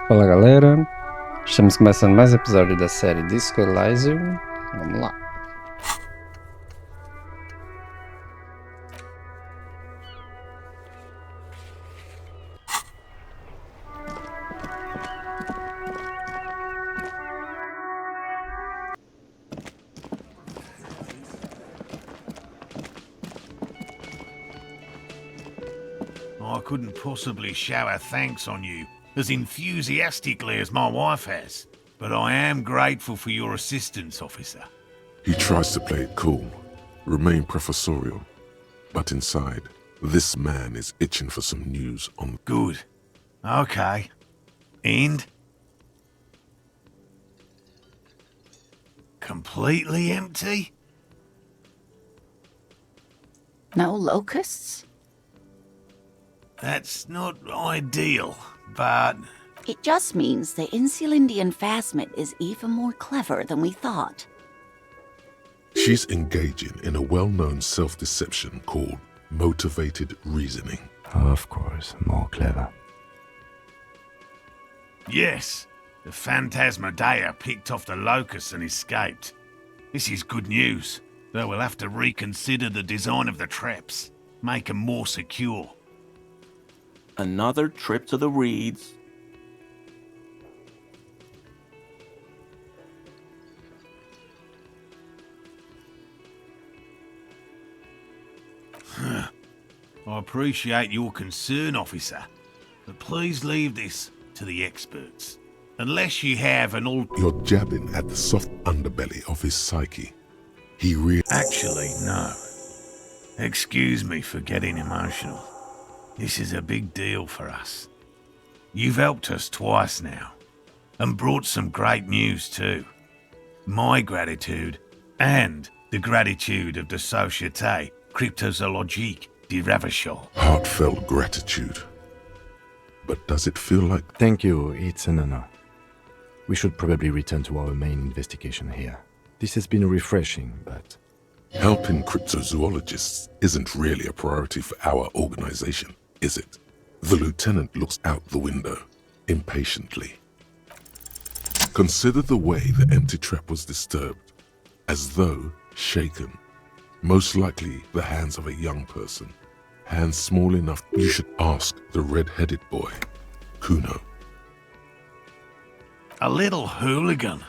Fala galera, estamos começando mais um episódio da série Disco Elysium. Vamos lá. I couldn't possibly shower thanks on you as enthusiastically as my wife has, but I am grateful for your assistance, officer. He tries to play it cool, remain professorial, but inside, this man is itching for some news on... Good. Okay. And? Completely empty? No locusts? That's not ideal, but... It just means the Insulindian phasmid is even more clever than we thought. She's engaging in a well-known self-deception called motivated reasoning. Of course, more clever. Yes, the Phantasmadeia picked off the locusts and escaped. This is good news, though we'll have to reconsider the design of the traps, make them more secure. Another trip to the reeds. I appreciate your concern, officer, but please leave this to the experts. Unless you have an all... You're jabbing at the soft underbelly of his psyche. Actually, no. Excuse me for getting emotional. This is a big deal for us. You've helped us twice now, and brought some great news too. My gratitude, and the gratitude of the Société Cryptozoologique de Ravachol. Heartfelt gratitude. But does it feel like... Thank you, it's an honor. We should probably return to our main investigation here. This has been refreshing, but... Helping cryptozoologists isn't really a priority for our organization, is it? The lieutenant looks out the window, impatiently. Consider the way the empty trap was disturbed, as though shaken. Most likely the hands of a young person. Hands small enough you should ask the red-headed boy, Kuno. A little hooligan.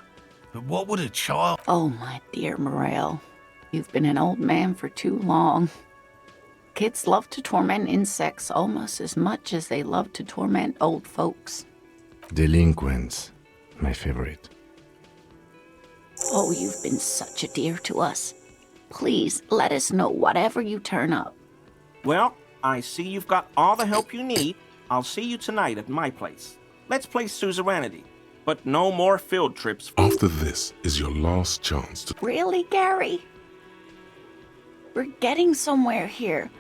But what would a child... Oh, my dear Morel. You've been an old man for too long. Kids love to torment insects almost as much as they love to torment old folks. Delinquents, my favorite. Oh, you've been such a dear to us. Please, let us know whatever you turn up. Well, I see you've got all the help you need. I'll see you tonight at my place. Let's play suzerainty, but no more field trips. After this is your last chance to... Really, Gary? We're getting somewhere here.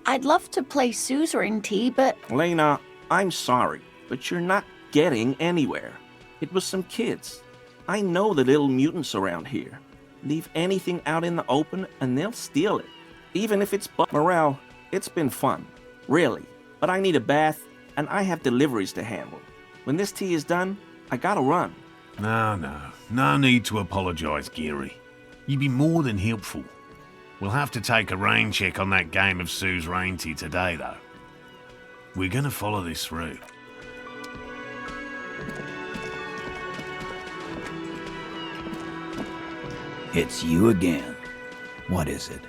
I'd love to play suzerainty, but... Lena, I'm sorry, but you're not getting anywhere. It was some kids. I know the little mutants around here. Leave anything out in the open and they'll steal it. Even if it's Morale, it's been fun. Really. But I need a bath and I have deliveries to handle. When this tea is done, I gotta run. No need to apologise, Geary. You'd be more than helpful. We'll have to take a rain check on that game of suzerainty today, though. We're gonna follow this route. It's you again. What is it?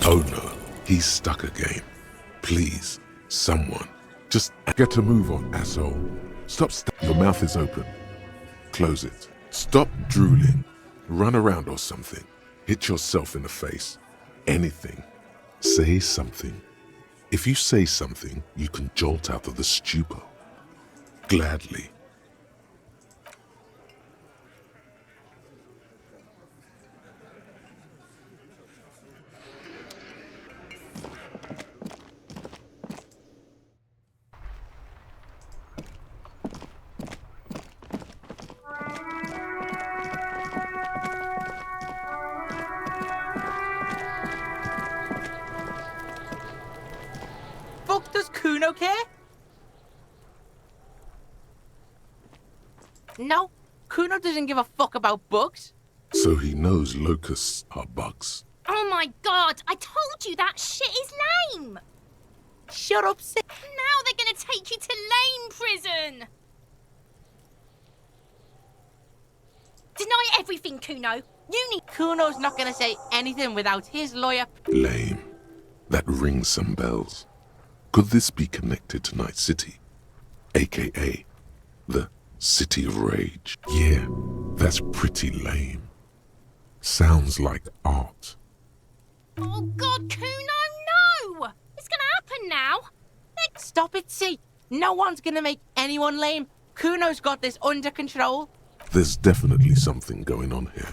Oh no, he's stuck again. Please, someone, just get a move on, asshole. Stop your mouth is open. Close it. Stop drooling. Run around or something. Hit yourself in the face. Anything. Say something. If you say something, you can jolt out of the stupor. Gladly. Kuno care? No, Kuno doesn't give a fuck about bugs. So he knows locusts are bugs. Oh my god, I told you that shit is lame! Shut up, Sid. Now they're gonna take you to lame prison! Deny everything, Kuno. You need— Kuno's not gonna say anything without his lawyer. Lame. That rings some bells. Could this be connected to Night City? AKA the City of Rage. Yeah, that's pretty lame. Sounds like art. Oh god, Kuno, no! It's gonna happen now! Stop it, see. No one's gonna make anyone lame. Kuno's got this under control. There's definitely something going on here.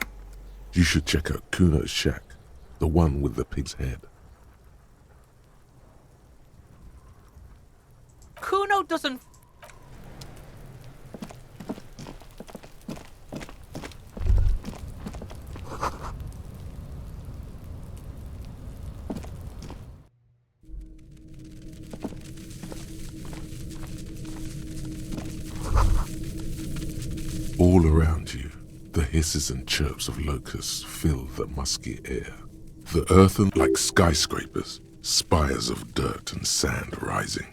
You should check out Kuno's shack, the one with the pig's head. Kuno doesn't... All around you, the hisses and chirps of locusts fill the musky air. The earthen like skyscrapers, spires of dirt and sand rising.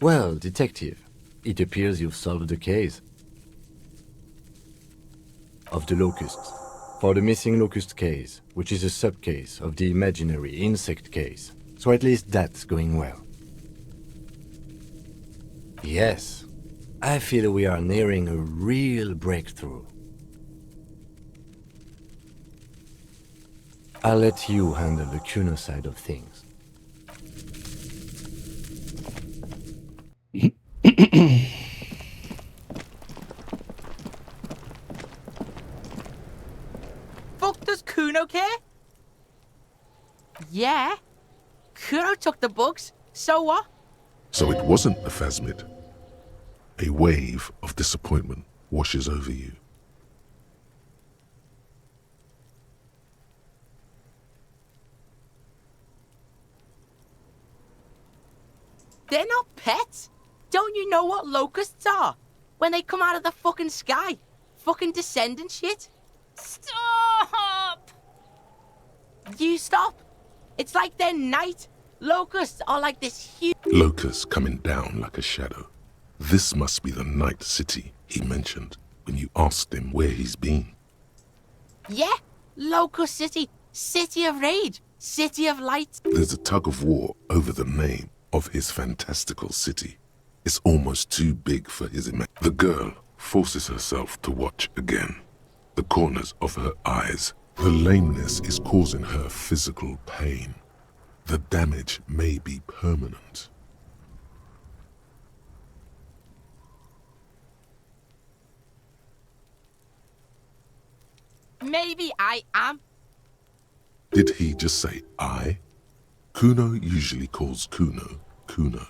Well, detective, it appears you've solved the case of the locusts. For the missing locust case, which is a sub-case of the imaginary insect case. So at least that's going well. Yes, I feel we are nearing a real breakthrough. I'll let you handle the Kuno side of things. Fuck does Kuno care? Yeah. Kuno took the bugs, so what? So it wasn't a phasmid. A wave of disappointment washes over you. They're not pets. Don't you know what locusts are? When they come out of the fucking sky. Fucking descendant shit. Stop! You stop. It's like they're night. Locusts are like this huge... Locusts coming down like a shadow. This must be the Night City he mentioned when you asked him where he's been. Yeah, Locust City. City of Rage. City of Light. There's a tug of war over the name of his fantastical city. It's almost too big for his imagination. The girl forces herself to watch again. The corners of her eyes. The lameness is causing her physical pain. The damage may be permanent. Maybe I am. Did he just say I? Kuno usually calls Kuno, Kuno.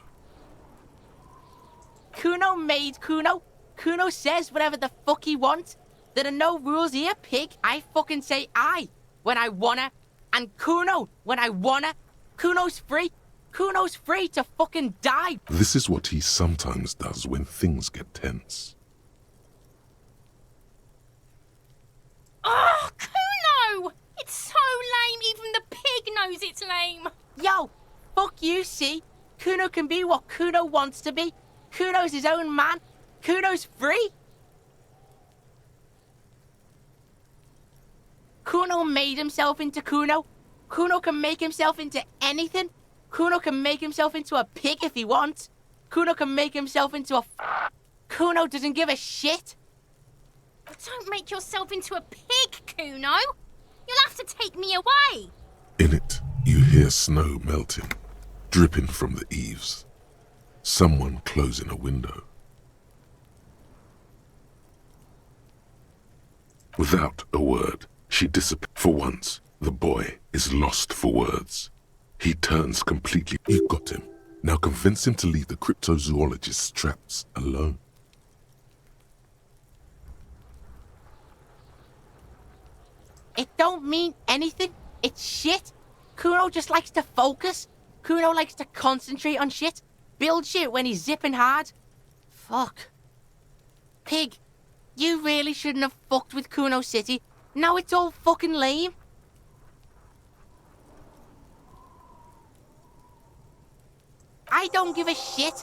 Kuno made Kuno. Kuno says whatever the fuck he wants. There are no rules here, pig. I fucking say I when I wanna. And Kuno when I wanna. Kuno's free. Kuno's free to fucking die. This is what he sometimes does when things get tense. Oh, Kuno! It's so lame, even the pig knows it's lame. Yo, fuck you, see? Kuno can be what Kuno wants to be. Kuno's his own man. Kuno's free. Kuno made himself into Kuno. Kuno can make himself into anything. Kuno can make himself into a pig if he wants. Kuno can make himself into a... Kuno doesn't give a shit. Don't make yourself into a pig, Kuno. You'll have to take me away. In it, you hear snow melting, dripping from the eaves. Someone closing a window. Without a word, she disappears. For once, the boy is lost for words. He turns completely. You got him. Now convince him to leave the cryptozoologist's traps alone. It don't mean anything. It's shit. Kuno just likes to focus. Kuno likes to concentrate on shit. build shit when he's zipping hard. Fuck. Pig, you really shouldn't have fucked with Kuno City. Now it's all fucking lame. I don't give a shit.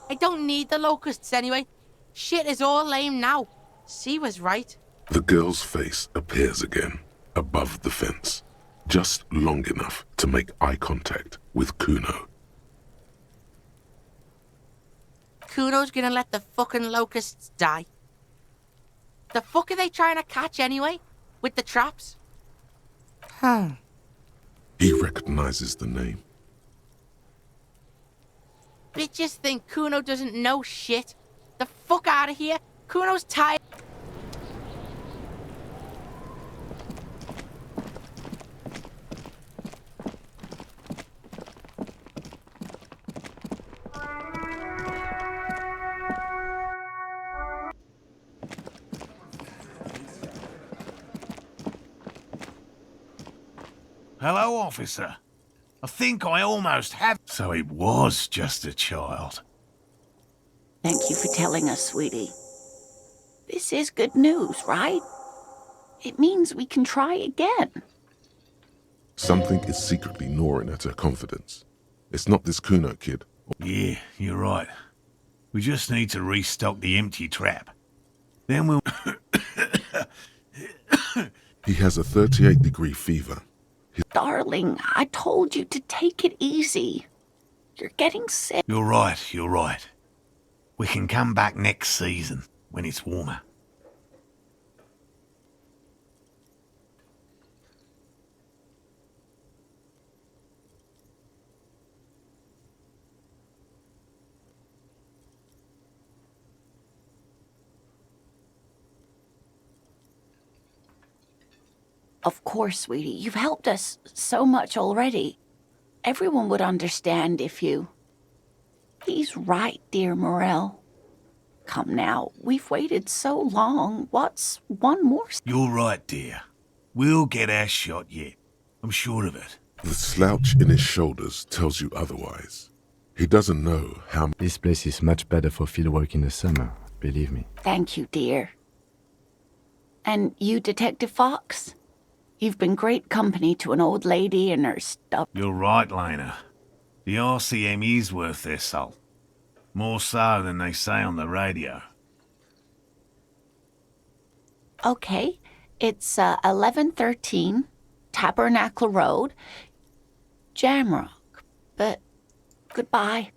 I don't need the locusts anyway. Shit is all lame now. C was right. The girl's face appears again, above the fence, just long enough to make eye contact with Kuno. Kuno's gonna let the fucking locusts die. The fuck are they trying to catch anyway? With the traps? He recognizes the name. Bitches think Kuno doesn't know shit. The fuck out of here. Kuno's tired. Hello, officer. I think I almost have... So it was just a child. Thank you for telling us, sweetie. This is good news, right? It means we can try again. Something is secretly gnawing at her confidence. It's not this Kuno kid. Yeah, you're right. We just need to restock the empty trap. Then we'll... He has a 38-degree fever. Darling, I told you to take it easy. You're getting sick. You're right, you're right. We can come back next season, when it's warmer. Of course, sweetie. You've helped us so much already. Everyone would understand if you... He's right, dear Morel. Come now, we've waited so long. What's one more... You're right, dear. We'll get our shot yet. I'm sure of it. The slouch in his shoulders tells you otherwise. He doesn't know how... This place is much better for fieldwork in the summer, believe me. Thank you, dear. And you, Detective Fox? You've been great company to an old lady and her stuff. You're right, Lena. The RCM is worth their salt. More so than they say on the radio. Okay, it's 1113 Tabernacle Road, Jamrock. But goodbye.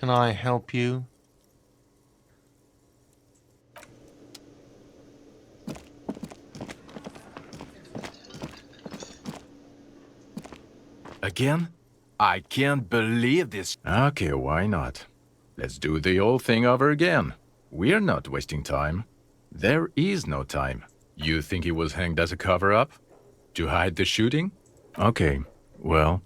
Can I help you? Again? I can't believe this. Okay, why not? Let's do the whole thing over again. We're not wasting time. There is no time. You think he was hanged as a cover-up? To hide the shooting? Okay, well...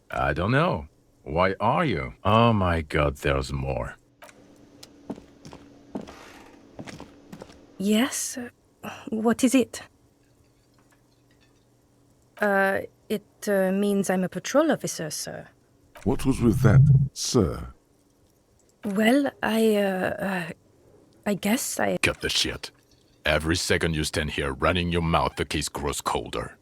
I don't know. Why are you? Oh my god, there's more. Yes? What is it? It means I'm a patrol officer, sir. What was with that, sir? Well, I guess I... Cut the shit. Every second you stand here running your mouth, the case grows colder.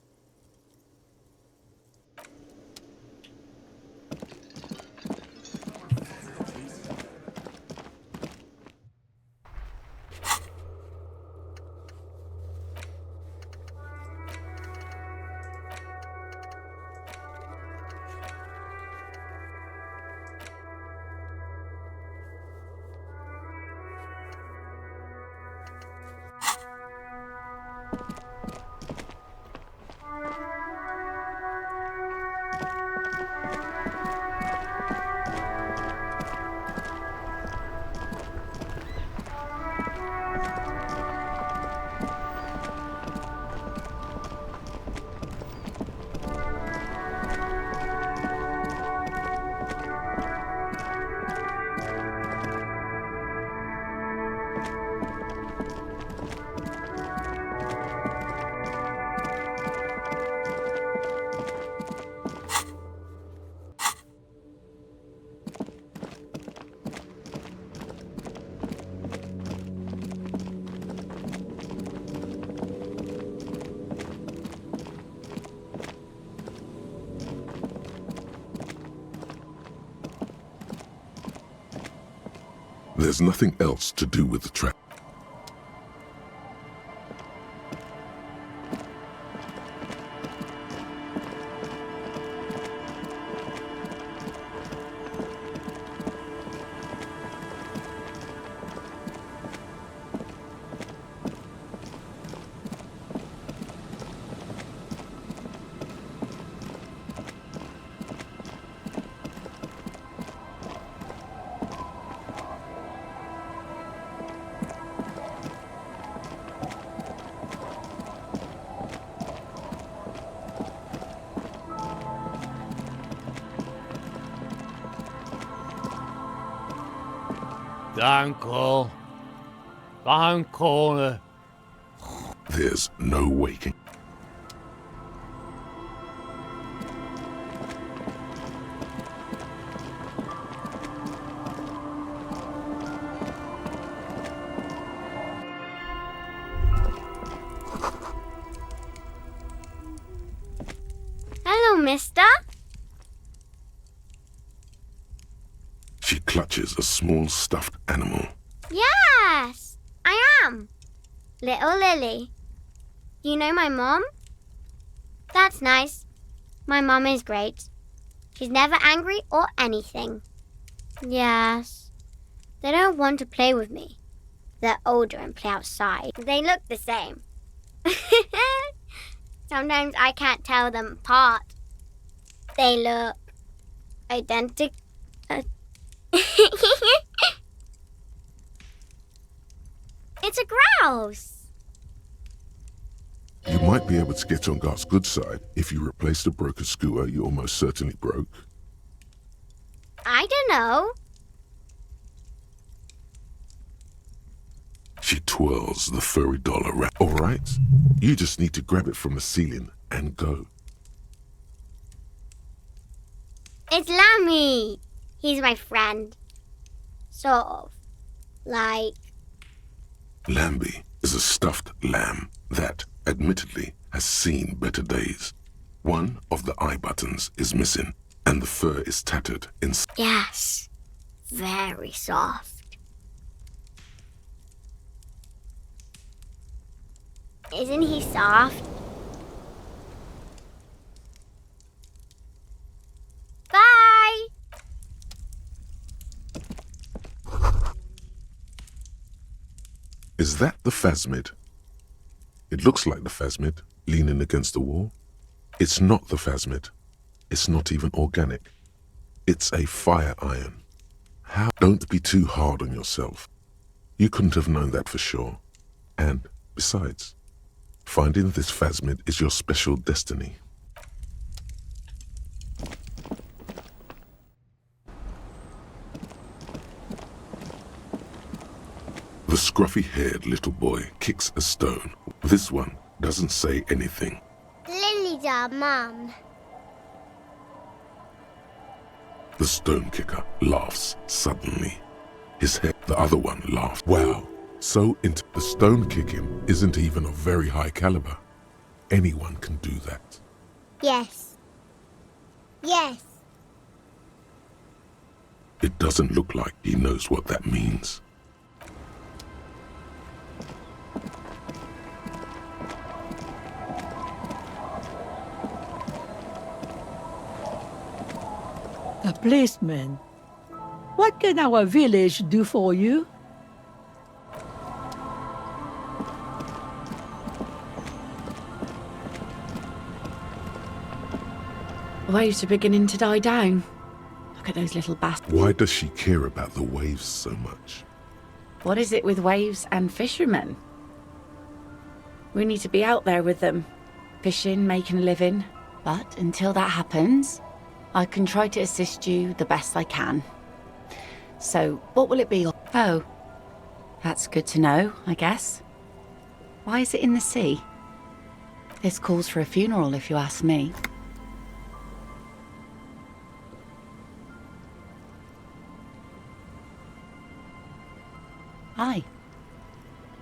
There's nothing else to do with the trap. Danko. Danko. There's no waking. Hello, mister. She clutches a small stuffed animal. Yes, I am. Little Lily. You know my mom? That's nice. My mom is great. She's never angry or anything. Yes. They don't want to play with me. They're older and play outside. They look the same. Sometimes I can't tell them apart. They look identical. It's a grouse. You might be able to get on Garth's good side if you replace the broken skewer you almost certainly broke. I don't know. She twirls the furry doll around. All right, you just need to grab it from the ceiling and go. It's Lammy. He's my friend. Sort of. Like... Lambie is a stuffed lamb that, admittedly, has seen better days. One of the eye buttons is missing, and the fur is tattered inside. Yes. Very soft. Isn't he soft? Bye! Is that the phasmid? It looks like the phasmid, leaning against the wall. It's not the phasmid. It's not even organic. It's a fire iron. How? Don't be too hard on yourself. You couldn't have known that for sure. And, besides, finding this phasmid is your special destiny. The scruffy-haired little boy kicks a stone. This one doesn't say anything. Lily's our mum. The stone kicker laughs suddenly. His head, the other one laughs. Wow, the stone kicking isn't even of very high caliber. Anyone can do that. Yes. Yes. It doesn't look like he knows what that means. A policeman. What can our village do for you? Waves are beginning to die down. Look at those little bastards. Why does she care about the waves so much? What is it with waves and fishermen? We need to be out there with them, fishing, making a living. But until that happens, I can try to assist you the best I can. So, what will it be? Oh, That's good to know, I guess. Why is it in the sea? This calls for a funeral, if you ask me. Aye.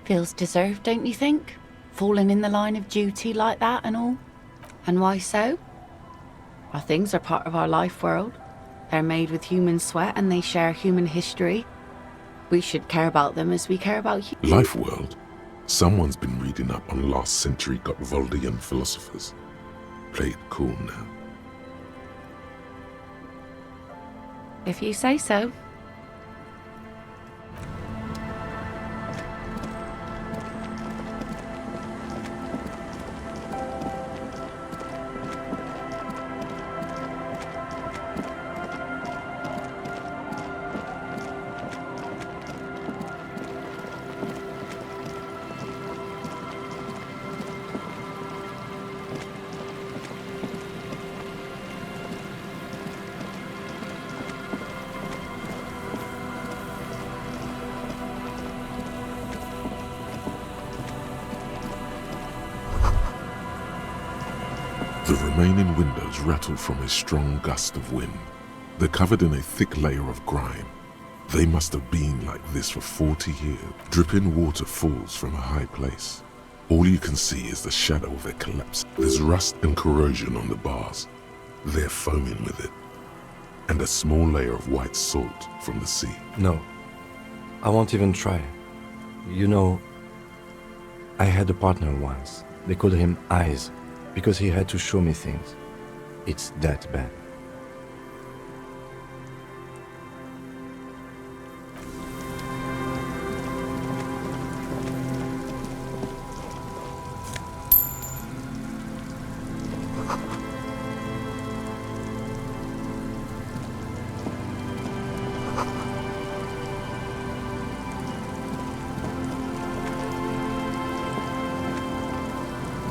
Feels deserved, don't you think? Falling in the line of duty like that and all. And why so? Our things are part of our life world. They're made with human sweat and they share human history. We should care about them as we care about you. Life world? Someone's been reading up on last century Gotwaldian philosophers. Play it cool now. If you say so. The remaining windows rattle from a strong gust of wind. They're covered in a thick layer of grime. They must have been like this for 40 years. Dripping water falls from a high place. All you can see is the shadow of it collapse. There's rust and corrosion on the bars. They're foaming with it. And a small layer of white salt from the sea. No, I won't even try. You know, I had a partner once. They called him Eyes, because he had to show me things. It's that bad.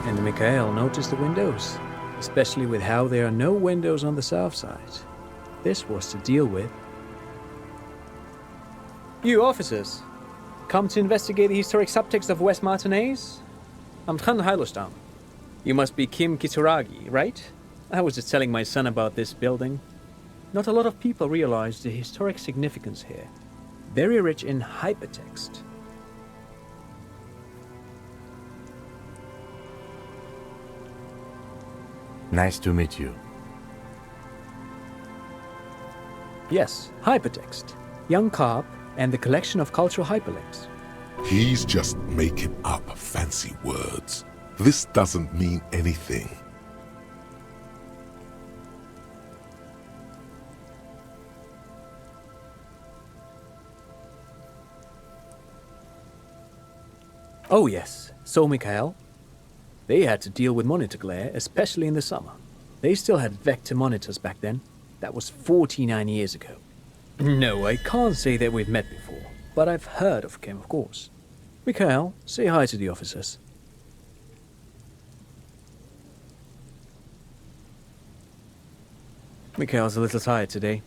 And Mikhail noticed the windows, especially with how there are no windows on the south side. This was to deal with. You officers, come to investigate the historic subtext of West Martinez? I'm Tran Heilostam. You must be Kim Kituragi, right? I was just telling my son about this building. Not a lot of people realize the historic significance here. Very rich in hypertext. Nice to meet you. Yes, hypertext. Young Carp and the collection of cultural hyperlinks. He's just making up fancy words. This doesn't mean anything. Oh yes, so Mikhail. They had to deal with monitor glare, especially in the summer. They still had vector monitors back then. That was 49 years ago. No, I can't say that we've met before, but I've heard of Kim, of course. Mikhail, say hi to the officers. Mikhail's a little tired today.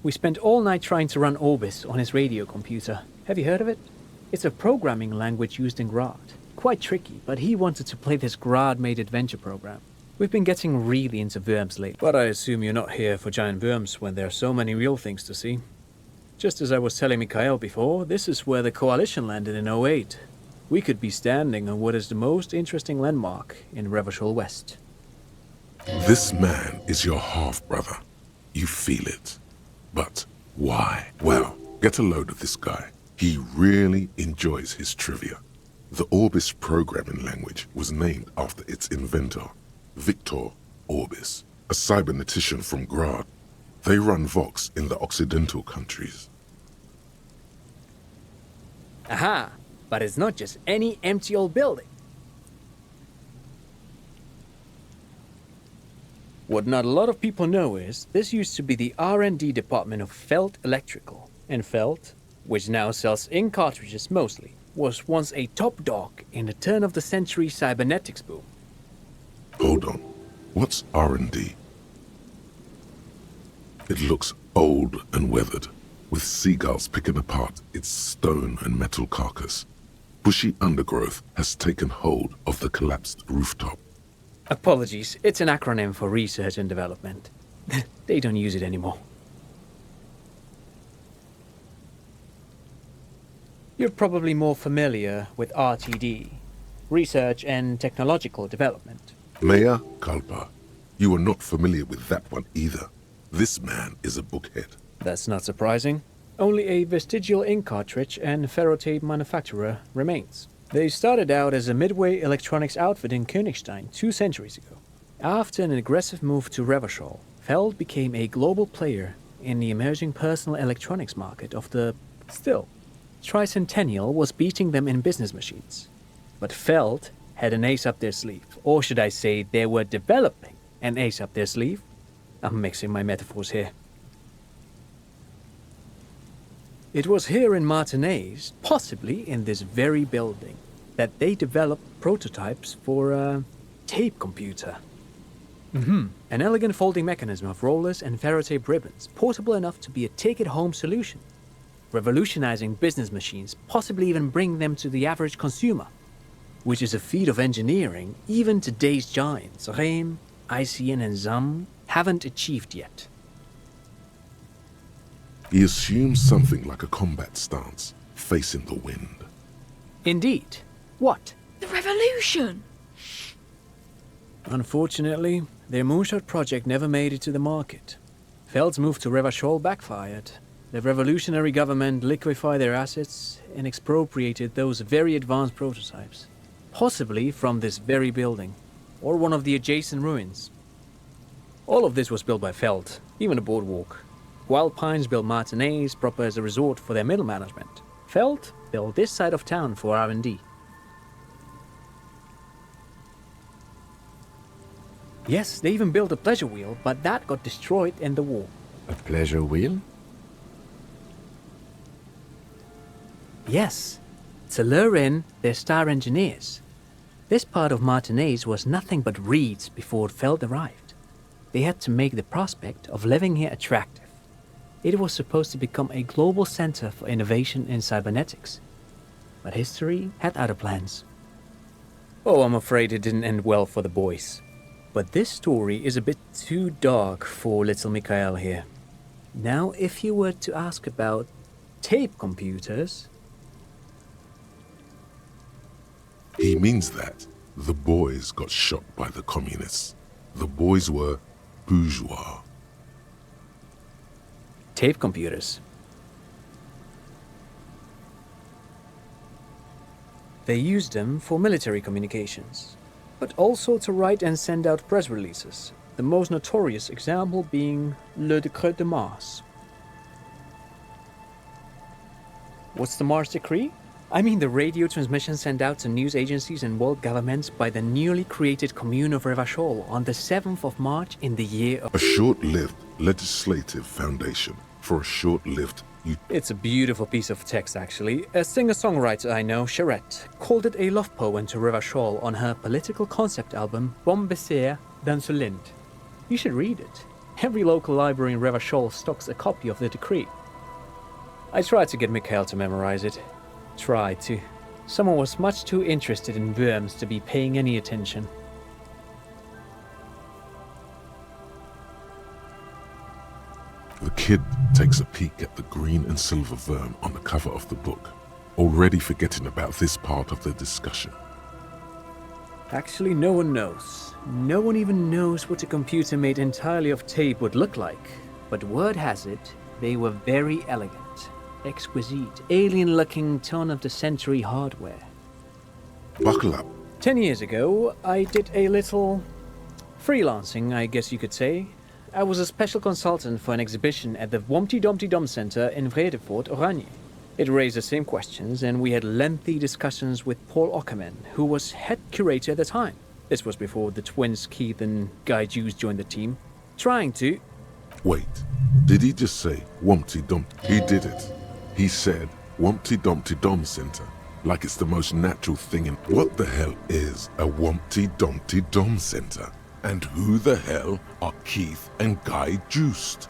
We spent all night trying to run Orbis on his radio computer. Have you heard of it? It's a programming language used in Grad. Quite tricky, but he wanted to play this Grad-made adventure program. We've been getting really into worms lately. But I assume you're not here for giant worms when there are so many real things to see. Just as I was telling Mikhail before, this is where the Coalition landed in 08. We could be standing on what is the most interesting landmark in Revachol West. This man is your half-brother. You feel it. But why? Well, get a load of this guy. He really enjoys his trivia. The Orbis programming language was named after its inventor, Victor Orbis, a cybernetician from Grad. They run Vox in the Occidental countries. Aha! But it's not just any empty old building. What not a lot of people know is, this used to be the R&D department of Felt Electrical. And Felt, which now sells ink cartridges mostly, was once a top dog in the turn-of-the-century cybernetics boom. Hold on. What's R&D? It looks old and weathered. with seagulls picking apart its stone and metal carcass. Bushy undergrowth has taken hold of the collapsed rooftop. Apologies, it's an acronym for research and development. They don't use it anymore. You're probably more familiar with RTD, Research and Technological Development. Mea culpa. You are not familiar with that one either. This man is a bookhead. That's not surprising. Only a vestigial ink cartridge and ferrotape manufacturer remains. They started out as a midway electronics outfit in Königstein 2 centuries ago. After an aggressive move to Revachol, Feld became a global player in the emerging personal electronics market of the... Still, Tricentennial was beating them in business machines. But Feld had an ace up their sleeve, or should I say they were developing an ace up their sleeve? I'm mixing my metaphors here. It was here in Martinez, possibly in this very building, that they developed prototypes for a tape computer. An elegant folding mechanism of rollers and ferrotape ribbons, portable enough to be a take-it-home solution, revolutionizing business machines, possibly even bring them to the average consumer, which is a feat of engineering even today's giants, Rehm, ICN and ZAM, haven't achieved yet. He assumes something like a combat stance, facing the wind. Indeed. What? The revolution! Unfortunately, their moonshot project never made it to the market. Feld's move to Revachol backfired. The revolutionary government liquefied their assets and expropriated those very advanced prototypes, possibly from this very building, or one of the adjacent ruins. All of this was built by Feld, even the boardwalk. Wild Pines built Martinez proper as a resort for their middle management. Feld built this side of town for R&D. Yes, they even built a pleasure wheel, but that got destroyed in the war. A pleasure wheel? Yes, to lure in their star engineers. This part of Martinez was nothing but reeds before Feld arrived. They had to make the prospect of living here attractive. It was supposed to become a global center for innovation in cybernetics. But history had other plans. Oh, I'm afraid it didn't end well for the boys. But this story is a bit too dark for little Mikhail here. Now, if you were to ask about tape computers... He means that the boys got shot by the communists. The boys were bourgeois. Tape computers. They used them for military communications, but also to write and send out press releases, the most notorious example being Le Décret de Mars. What's the Mars Decree? I mean the radio transmission sent out to news agencies and world governments by the newly created Commune of Revachol on the 7th of March in the year of... A short-lived legislative foundation for a short-lived... It's a beautiful piece of text, actually. A singer-songwriter I know, Charette, called it a love poem to Revachol on her political concept album, Bon Baiser dans ce Lind. You should read it. Every local library in Revachol stocks a copy of the decree. I tried to get Mikhail to memorize it. Tried to. Someone was much too interested in worms to be paying any attention. The kid takes a peek at the green and silver worm on the cover of the book, already forgetting about this part of the discussion. Actually, no one knows. No one even knows what a computer made entirely of tape would look like. But word has it, they were very elegant. Exquisite, alien-looking turn-of-the-century hardware. Buckle up. 10 years ago, I did a little freelancing, I guess you could say. I was a special consultant for an exhibition at the Wompty Dumpty Dum Center in Vredefort, Oranje. It raised the same questions, and we had lengthy discussions with Paul Ockerman, who was head curator at the time. This was before the twins Keith and Guy Juice joined the team, trying to... Wait, did he just say Wompty Dumpty? He did it. He said Wompty Dumpty Dum Center, like it's the most natural thing in... What the hell is a Wompty Dumpty Dum Center? And who the hell are Keith and Guy Juiced?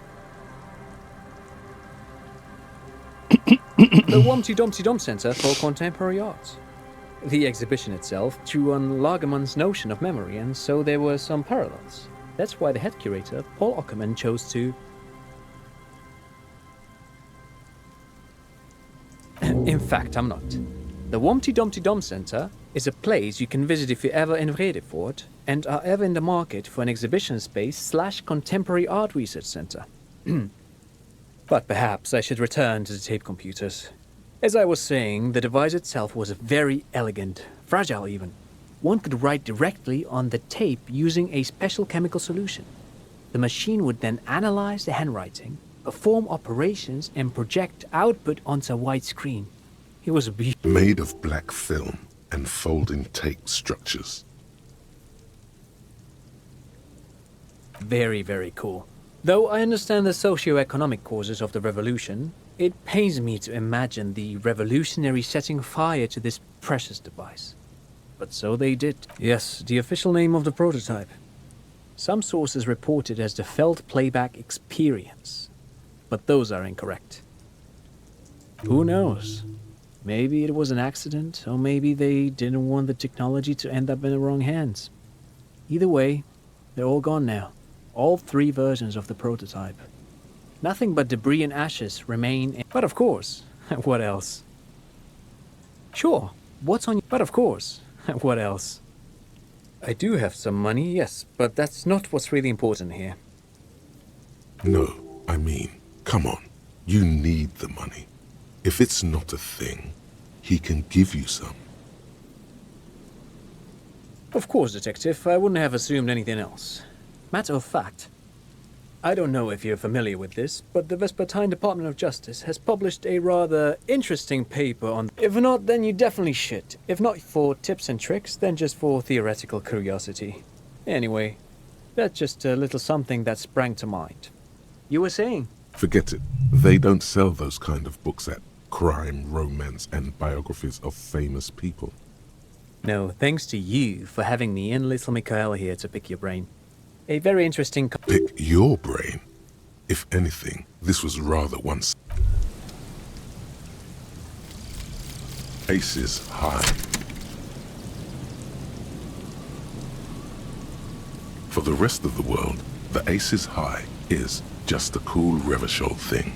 The Wumpty Dumpty Dump Center for Contemporary Art. The exhibition itself drew on Lagerman's notion of memory, and so there were some parallels. That's why the head curator, Paul Ockerman, chose to... In fact, I'm not. The Wumpty Dumpty Dump Center is a place you can visit if you're ever in Vredefort and are ever in the market for an exhibition space / contemporary art research center. But perhaps I should return to the tape computers. As I was saying, the device itself was very elegant, fragile even. One could write directly on the tape using a special chemical solution. The machine would then analyze the handwriting, perform operations, and project output onto a white screen. It was made of black film and folding tape structures. Very, very cool. Though I understand the socio-economic causes of the revolution, it pains me to imagine the revolutionary setting fire to this precious device. But so they did. Yes, the official name of the prototype. Some sources report it as the Felt Playback Experience, but those are incorrect. Who knows? Maybe it was an accident, or maybe they didn't want the technology to end up in the wrong hands. Either way, they're all gone now. All 3 versions of the prototype. Nothing but debris and ashes remain. But of course, what else? Sure, what's on... But of course, what else? I do have some money, yes, but that's not what's really important here. No, I mean, come on. You need the money. If it's not a thing, he can give you some. Of course, Detective, I wouldn't have assumed anything else. Matter of fact, I don't know if you're familiar with this, but the Vespertine Department of Justice has published a rather interesting paper on... If not, then you definitely should. If not for tips and tricks, then just for theoretical curiosity. Anyway, that's just a little something that sprang to mind. You were saying? Forget it. They don't sell those kind of books at crime, romance, and biographies of famous people. No, thanks to you for having me and little Mikhail here to pick your brain. A very interesting... Pick your brain? If anything, this was rather once... Aces high. For the rest of the world, the aces high is just a cool Revachol thing,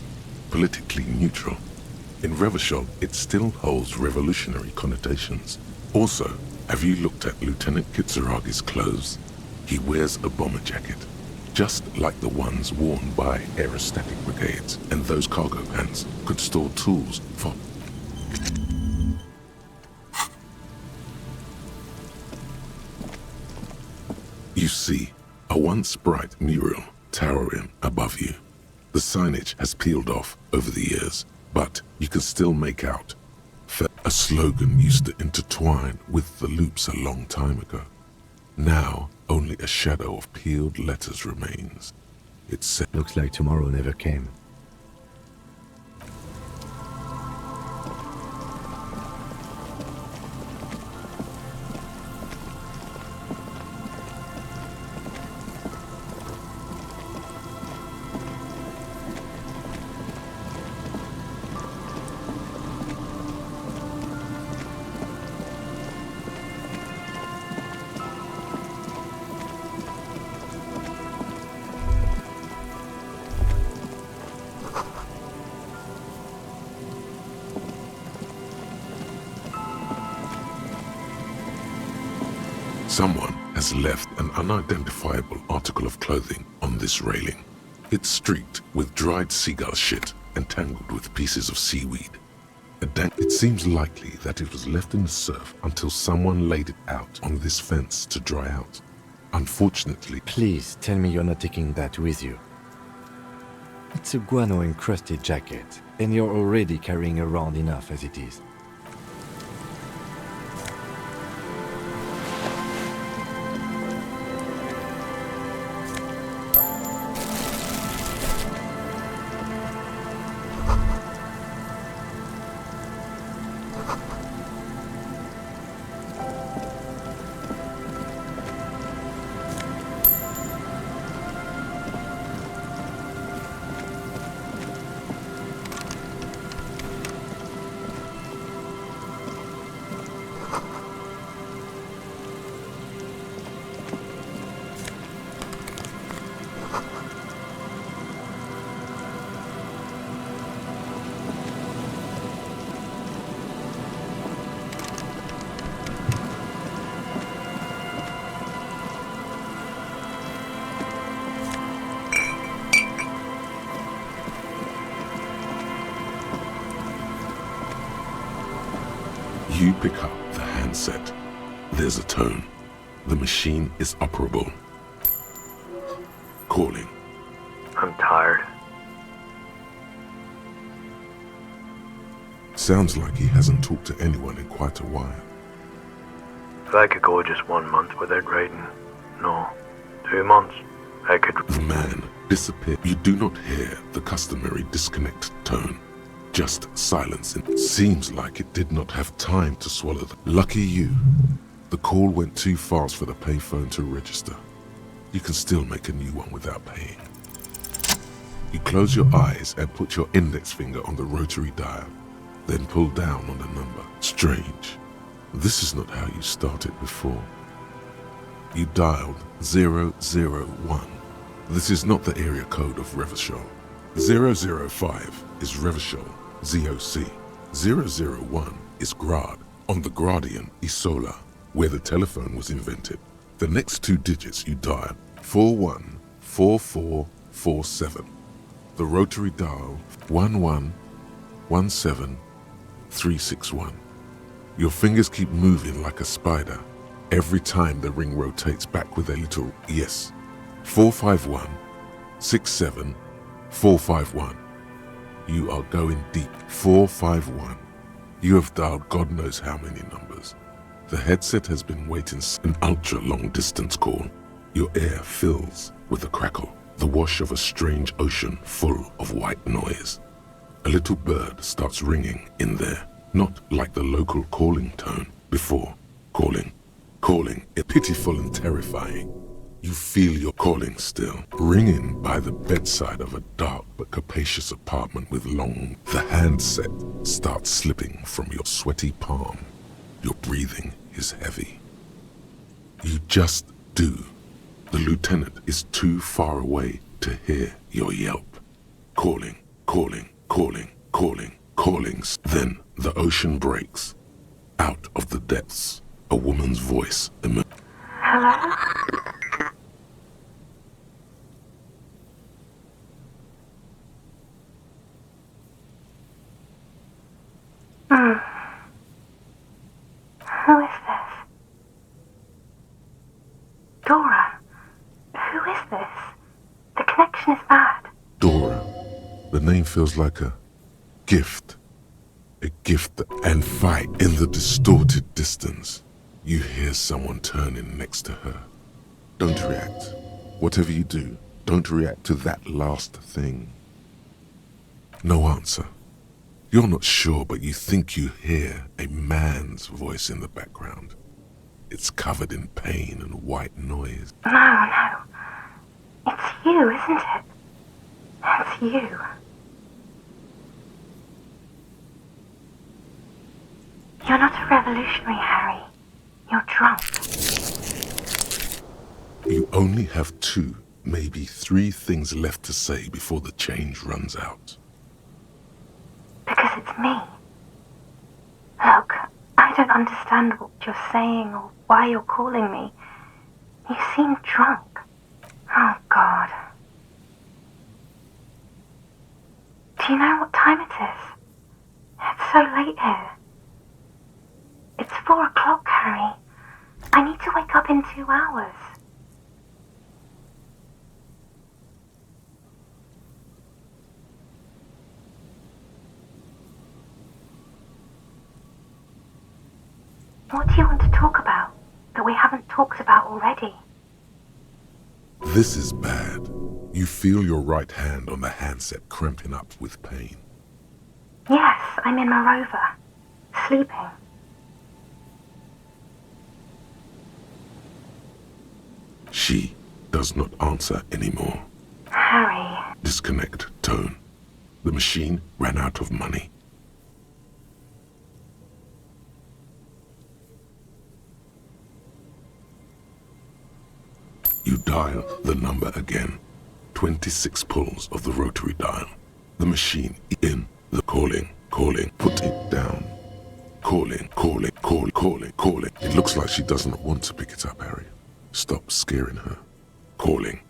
politically neutral. In Revachol, it still holds revolutionary connotations. Also, have you looked at Lieutenant Kitsuragi's clothes? He wears a bomber jacket, just like the ones worn by aerostatic brigades, and those cargo pants could store tools for... You see, a once bright mural towering above you. The signage has peeled off over the years, but you can still make out. A slogan used to intertwine with the loops a long time ago. Now, only a shadow of peeled letters remains. It said... Looks like tomorrow never came. Someone has left an unidentifiable article of clothing on this railing. It's streaked with dried seagull shit and tangled with pieces of seaweed. It seems likely that it was left in the surf until someone laid it out on this fence to dry out. Unfortunately... Please tell me you're not taking that with you. It's a guano-encrusted jacket, and you're already carrying around enough as it is. You pick up the handset. There's a tone. The machine is operable. Calling. I'm tired. Sounds like he hasn't talked to anyone in quite a while. If I could go just 1 month without writing, no, 2 months, I could... The man disappeared. You do not hear the customary disconnect tone. Just silence. It seems like it did not have time to swallow them. Lucky you. The call went too fast for the payphone to register. You can still make a new one without paying. You close your eyes and put your index finger on the rotary dial, then pull down on the number. Strange. This is not how you started before. You dialed 001. This is not the area code of Revachol. 005 is Revachol, ZOC. 001 is Grad, on the Gradian Isola, where the telephone was invented. The next 2 digits you dial, 414447. The rotary dial, 1117361. Your fingers keep moving like a spider. Every time the ring rotates back with a little yes. 451-67-451. You are going deep. 451. You have dialed God knows how many numbers. The headset has been waiting an ultra-long distance call. Your ear fills with a crackle, the wash of a strange ocean full of white noise. A little bird starts ringing in there, not like the local calling tone before. Calling, pitiful and terrifying. You feel your calling still, ringing by the bedside of a dark but capacious apartment with long... The handset starts slipping from your sweaty palm. Your breathing is heavy. You just do. The lieutenant is too far away to hear your yelp. Calling. Then the ocean breaks. Out of the depths, a woman's voice emerges. Hello? Who is this? Dora, who is this? The connection is bad. Dora. The name feels like a gift. A gift and fight. In the distorted distance, you hear someone turning next to her. Don't react. Whatever you do, don't react to that last thing. No answer. You're not sure, but you think you hear a man's voice in the background. It's covered in pain and white noise. No. It's you, isn't it? It's you. You're not a revolutionary, Harry. You're drunk. You only have 2, maybe 3 things left to say before the change runs out. Because it's me. Look, I don't understand what you're saying or why you're calling me. You seem drunk. Oh, God. Do you know what time it is? It's so late here. It's 4 o'clock, Harry. I need to wake up in 2 hours. What do you want to talk about that we haven't talked about already? This is bad. You feel your right hand on the handset cramping up with pain. Yes, I'm in my rover. Sleeping. She does not answer anymore. Harry. Disconnect tone. The machine ran out of money. You dial the number again. 26 pulls of the rotary dial. The machine in the calling. Put it down. Calling. It looks like she doesn't want to pick it up, Harry. Stop scaring her. Calling.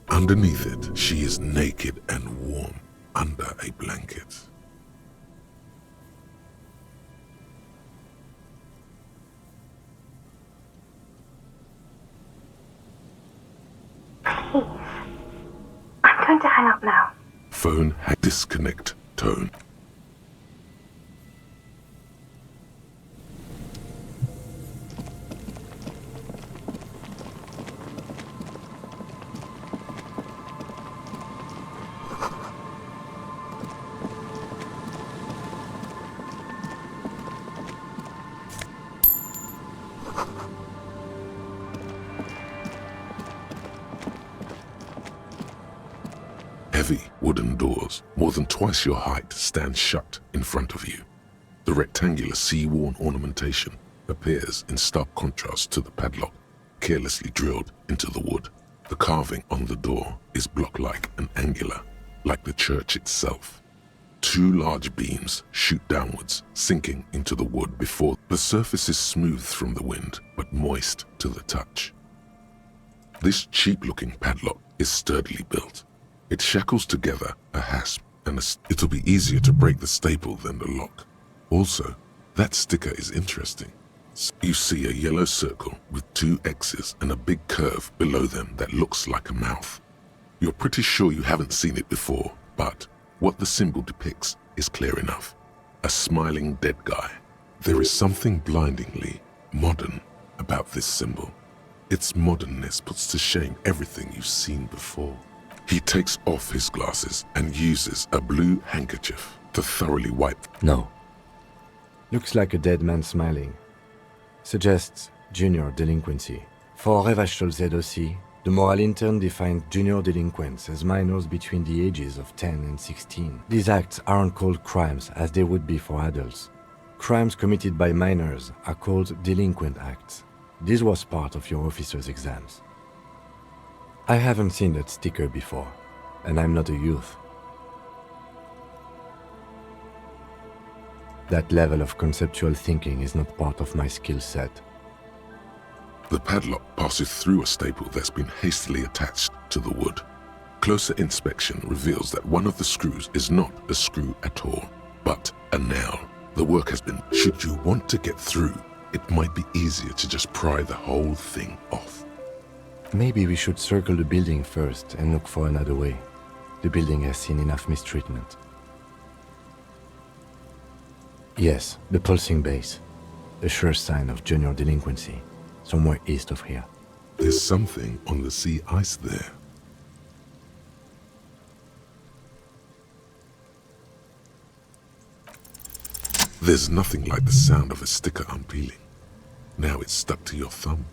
Underneath it, she is naked and warm under a blanket. going to hang up now. Phone disconnect tone. Heavy wooden doors, more than twice your height, stand shut in front of you. The rectangular sea-worn ornamentation appears in stark contrast to the padlock, carelessly drilled into the wood. The carving on the door is block-like and angular, like the church itself. Two large beams shoot downwards, sinking into the wood before the surface is smooth from the wind, but moist to the touch. This cheap-looking padlock is sturdily built. It shackles together a hasp, and it'll be easier to break the staple than the lock. Also, that sticker is interesting. You see a yellow circle with two X's and a big curve below them that looks like a mouth. You're pretty sure you haven't seen it before, but what the symbol depicts is clear enough. A smiling dead guy. There is something blindingly modern about this symbol. Its modernness puts to shame everything you've seen before. He takes off his glasses and uses a blue handkerchief to thoroughly wipe. No. Looks like a dead man smiling. Suggests junior delinquency. For Revachol ZOC, the moral intern defined junior delinquents as minors between the ages of 10 and 16. These acts aren't called crimes as they would be for adults. Crimes committed by minors are called delinquent acts. This was part of your officer's exams. I haven't seen that sticker before, and I'm not a youth. That level of conceptual thinking is not part of my skill set. The padlock passes through a staple that's been hastily attached to the wood. Closer inspection reveals that one of the screws is not a screw at all, but a nail. The work has been. Should you want to get through, it might be easier to just pry the whole thing off. Maybe we should circle the building first and look for another way. The building has seen enough mistreatment. Yes, the pulsing base. A sure sign of junior delinquency, somewhere east of here. There's something on the sea ice there. There's nothing like the sound of a sticker unpeeling. Now it's stuck to your thumb.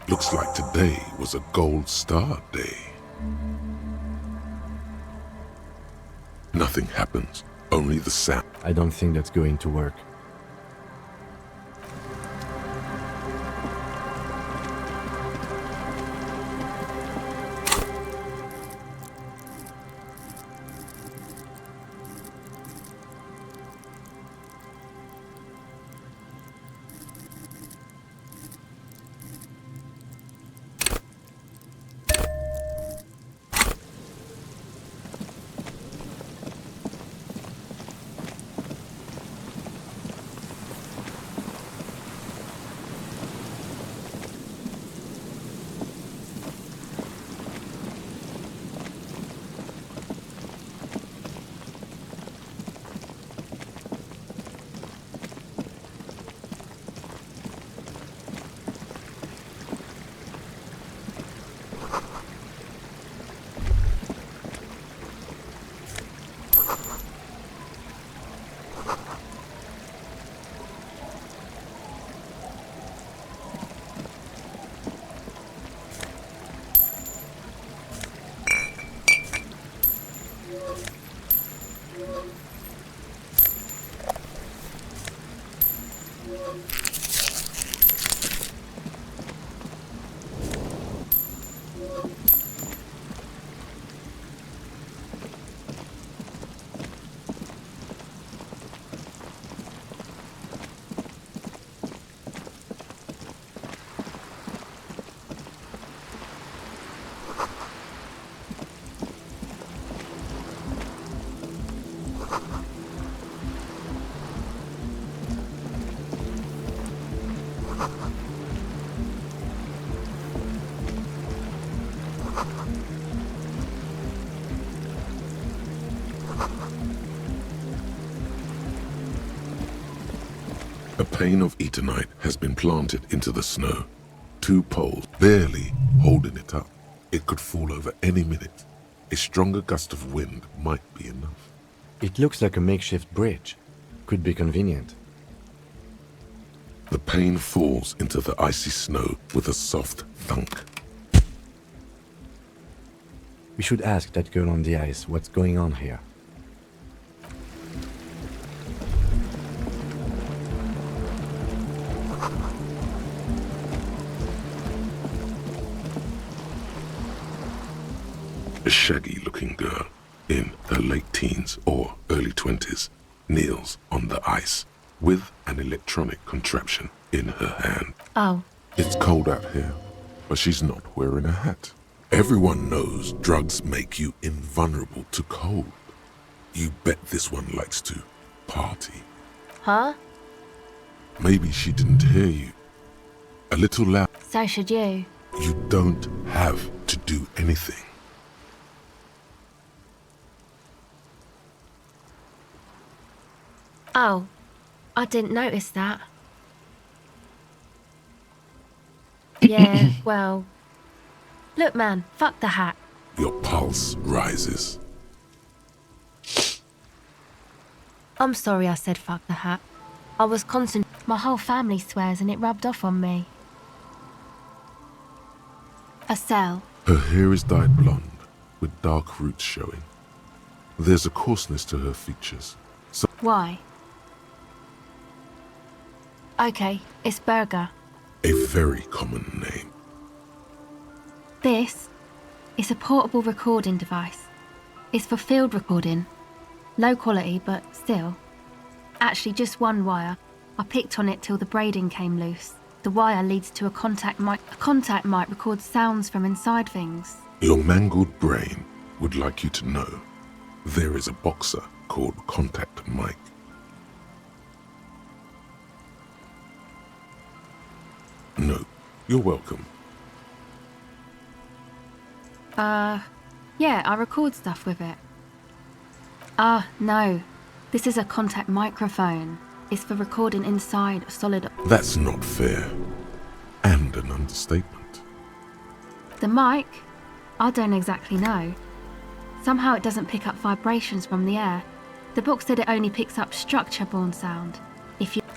Looks like today was a gold star day. Nothing happens, only the sound. I don't think that's going to work. A pane of eternite has been planted into the snow. 2 poles barely holding it up. It could fall over any minute. A stronger gust of wind might be enough. It looks like a makeshift bridge. Could be convenient. The pane falls into the icy snow with a soft thunk. We should ask that girl on the ice what's going on here. A shaggy-looking girl in her late teens or early 20s kneels on the ice with an electronic contraption in her hand. Oh. It's cold out here, but she's not wearing a hat. Everyone knows drugs make you invulnerable to cold. You bet this one likes to party. Huh? Maybe she didn't hear you. A little loud. So should you. You don't have to do anything. Oh, I didn't notice that. Yeah, well... Look, man, fuck the hat. Your pulse rises. I'm sorry I said fuck the hat. I was my whole family swears and it rubbed off on me. A cell. Her hair is dyed blonde, with dark roots showing. There's a coarseness to her features. So Why? Okay, it's Burger. a very common name. This is a portable recording device. It's for field recording. Low quality, but still. Actually, just one wire. I picked on it till the braiding came loose. The wire leads to a contact mic. A contact mic records sounds from inside things. Your mangled brain would like you to know there is a boxer called Contact Mike. No, you're welcome. Yeah, I record stuff with it. No. This is a contact microphone. It's for recording inside a solid... That's not fair. And an understatement. The mic? I don't exactly know. Somehow it doesn't pick up vibrations from the air. The book said it only picks up structure-borne sound.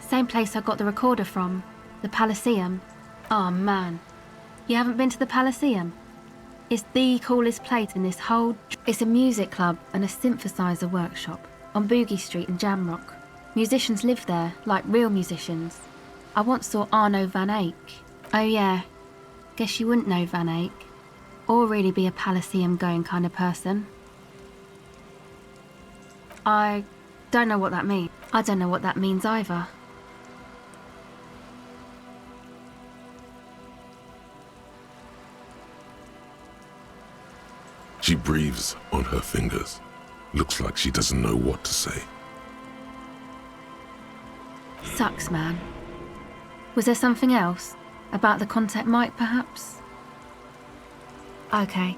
Same place I got the recorder from. The Palaceum. Oh man. You haven't been to the Palaceum? It's the coolest place in this whole... It's a music club and a synthesizer workshop on Boogie Street in Jamrock. Musicians live there, like real musicians. I once saw Arno van Eyck. Oh yeah, guess you wouldn't know Van Eyck. Or really be a Palaceum going kind of person. I don't know what that means. I don't know what that means either. She breathes on her fingers. Looks like she doesn't know what to say. Sucks, man. Was there something else? About the contact mic, perhaps? Okay.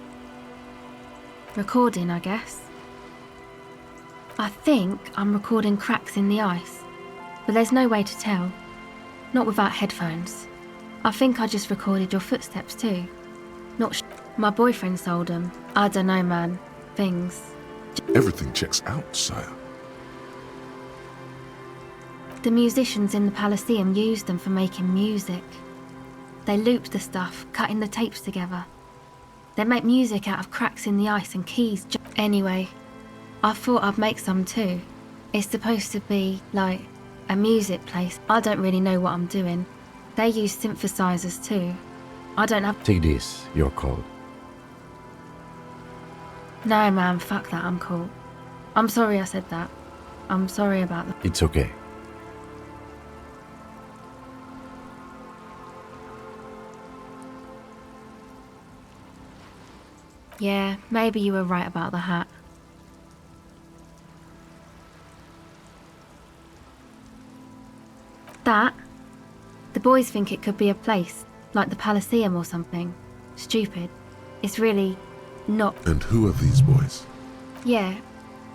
Recording, I guess. I think I'm recording cracks in the ice, but there's no way to tell. Not without headphones. I think I just recorded your footsteps too. Not my boyfriend sold them. I don't know, man. Things. Everything checks out, sire. The musicians in the Palaceum used them for making music. They looped the stuff, cutting the tapes together. They make music out of cracks in the ice and keys. Anyway, I thought I'd make some too. It's supposed to be, like, a music place. I don't really know what I'm doing. They use synthesizers too. I don't have... Take this, your call. No, man, fuck that, I'm cool. I'm sorry I said that. I'm sorry about that. It's okay. Yeah, maybe you were right about the hat. That? The boys think it could be a place, like the Palaceum or something. Stupid. It's really not. And who are these boys? Yeah,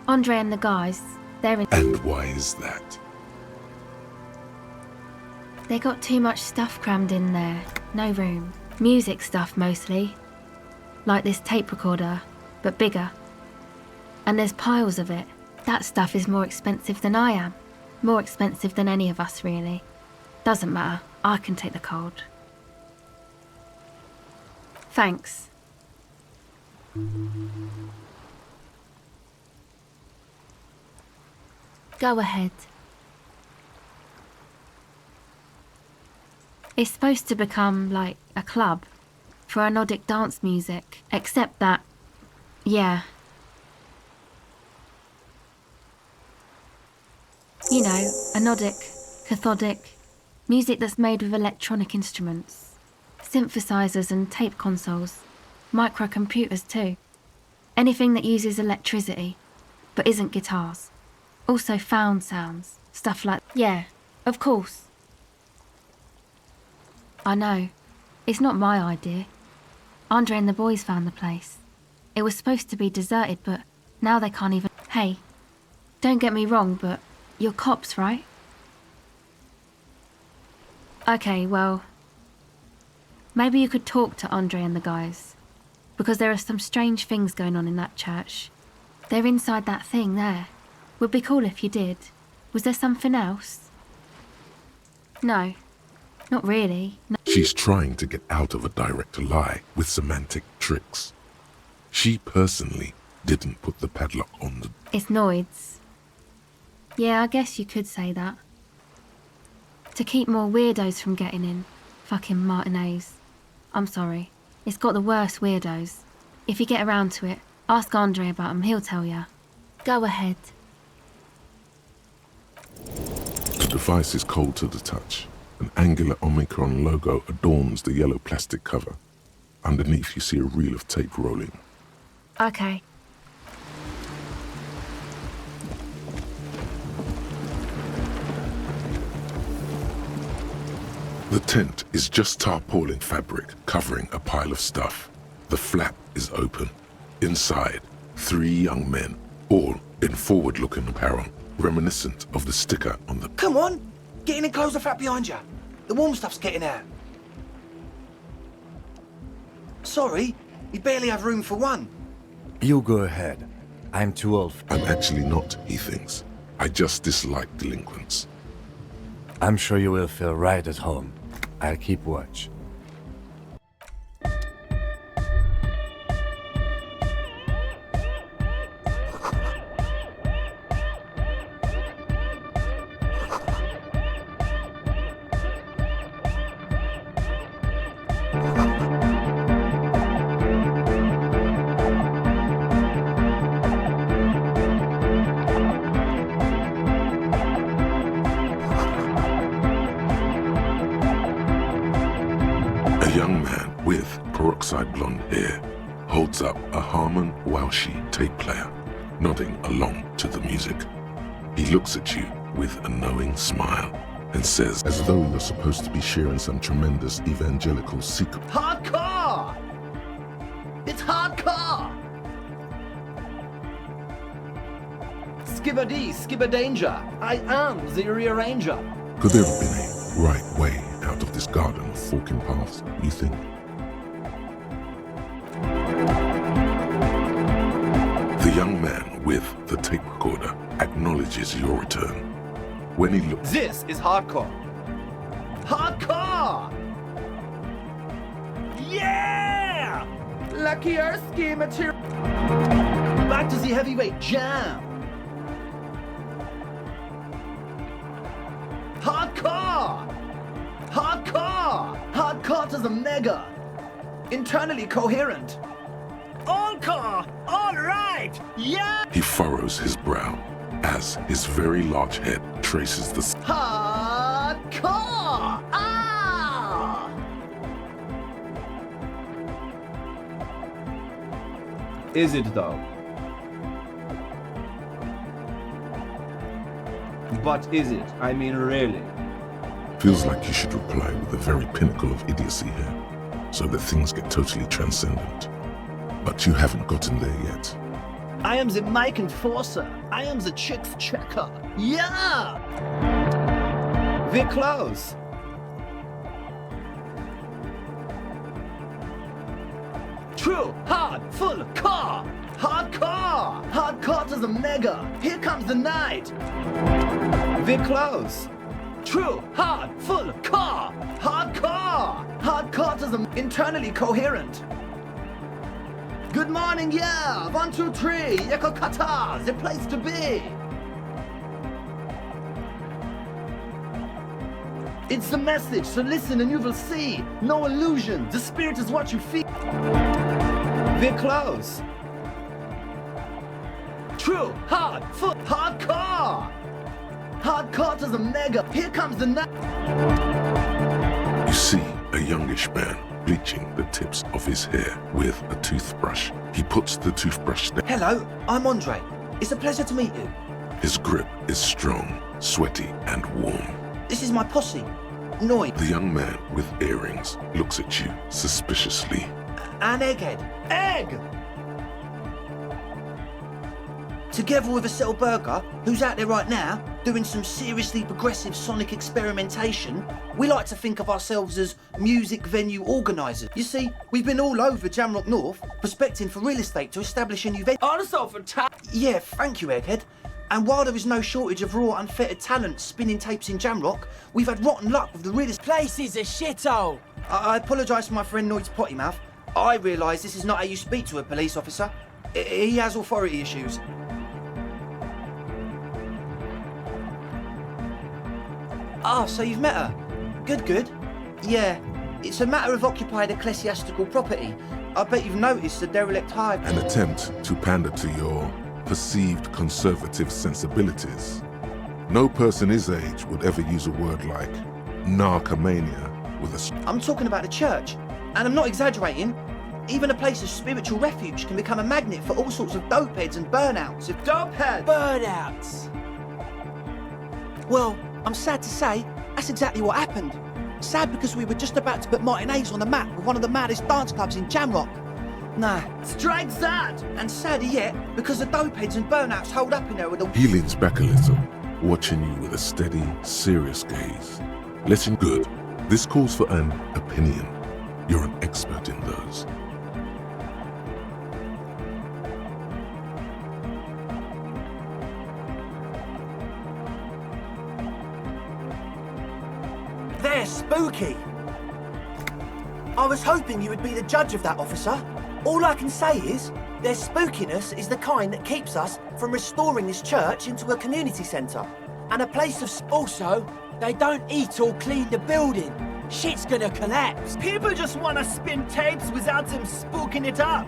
Andre and the guys, they're in... And why is that? They got too much stuff crammed in there. No room. Music stuff mostly. Like this tape recorder, but bigger. And there's piles of it. That stuff is more expensive than I am. More expensive than any of us, really. Doesn't matter. I can take the cold. Thanks. Go ahead. It's supposed to become like a club for anodic dance music, except that, yeah. You know, anodic, cathodic, music that's made with electronic instruments, synthesizers and tape consoles, microcomputers too. Anything that uses electricity, but isn't guitars. Also found sounds, stuff like... Yeah, of course. I know. It's not my idea. Andre and the boys found the place. It was supposed to be deserted, but now they can't even... Hey, don't get me wrong, but you're cops, right? Okay, well... Maybe you could talk to Andre and the guys. Because there are some strange things going on in that church. They're inside that thing there. Would be cool if you did. Was there something else? No. Not really. No. She's trying to get out of a direct lie with semantic tricks. She personally didn't put the padlock on the... It's Noids. Yeah, I guess you could say that. To keep more weirdos from getting in. Fucking Martinez. I'm sorry. It's got the worst weirdos. If you get around to it, ask Andre about them, he'll tell ya. Go ahead. The device is cold to the touch. An angular Omicron logo adorns the yellow plastic cover. Underneath you see a reel of tape rolling. Okay. The tent is just tarpaulin fabric covering a pile of stuff. The flap is open. Inside, 3 young men, all in forward-looking apparel, reminiscent of the sticker on the... Come on! Get in and close the flap behind you. The warm stuff's getting out. Sorry, we barely have room for one. You go ahead. I'm too old. I'm actually not, he thinks. I just dislike delinquents. I'm sure you will feel right at home. I'll keep watch. Blonde hair holds up a Harman Welshi tape player, nodding along to the music. He looks at you with a knowing smile and says, as though you're supposed to be sharing some tremendous evangelical secret. Hardcore! It's hardcore! Skibbity, skibberdanger. I am the rearranger. Could there have been a right way out of this garden of forking paths, you think? The young man with the tape recorder acknowledges your return. When he looks... This is hardcore. Hardcore! Yeah! Lucky Ersky material. Back to the heavyweight jam. Hardcore! Hardcore! Hardcore to the mega. Internally coherent. Encore! All right! Yeah! He furrows his brow as his very large head traces the... Hardcore! Ah! Is it though? But is it? I mean, really? Feels like you should reply with the very pinnacle of idiocy here, so that things get totally transcendent. But you haven't gotten there yet. I am the mic enforcer. I am the chick checker. Yeah! We're close. True, hard, full, car. Hardcore! Hardcore to the mega. Here comes the night. We're close. True, hard, full, car. Hardcore! Hardcore to the internally coherent. Good morning, yeah! 1, 2, 3, Yakokata, the place to be! It's the message, so listen and you will see. No illusion, the spirit is what you feel. We're close. True, hard, full, hardcore! Hardcore to the mega, here comes the night. You see a youngish man bleaching the tips of his hair with a toothbrush. He puts the toothbrush down. Hello, I'm Andre. It's a pleasure to meet you. His grip is strong, sweaty, and warm. This is my posse, Noy. The young man with earrings looks at you suspiciously. And Egghead. Egg! Together with a Cell Burger, who's out there right now, doing some seriously progressive sonic experimentation, we like to think of ourselves as music venue organisers. You see, we've been all over Jamrock North, prospecting for real estate to establish a new venue. Also for Yeah, thank you, Egghead. And while there is no shortage of raw, unfettered talent spinning tapes in Jamrock, we've had rotten luck with the real estate. Place is a shithole. I apologise for my friend Noid's potty mouth. I realise this is not how you speak to a police officer. He has authority issues. Ah, so you've met her? Good, good. Yeah, it's a matter of occupied ecclesiastical property. I bet you've noticed the derelict hive. An attempt to pander to your perceived conservative sensibilities. No person his age would ever use a word like narcomania with a... I'm talking about the church, and I'm not exaggerating. Even a place of spiritual refuge can become a magnet for all sorts of dopeheads and burnouts. Dopeheads! Burnouts! Well, I'm sad to say, that's exactly what happened. Sad because we were just about to put Martinez on the map with one of the maddest dance clubs in Jamrock. Nah, straight sad! And sadder yet, because the dopeheads and burnouts hold up in there with a... He leans back a little, watching you with a steady, serious gaze. Listen good. This calls for an opinion. You're an expert in those. They're spooky. I was hoping you would be the judge of that, officer. All I can say is, their spookiness is the kind that keeps us from restoring this church into a community centre. And a place of... Also, they don't eat or clean the building. Shit's gonna collapse. People just wanna spin tapes without them spooking it up.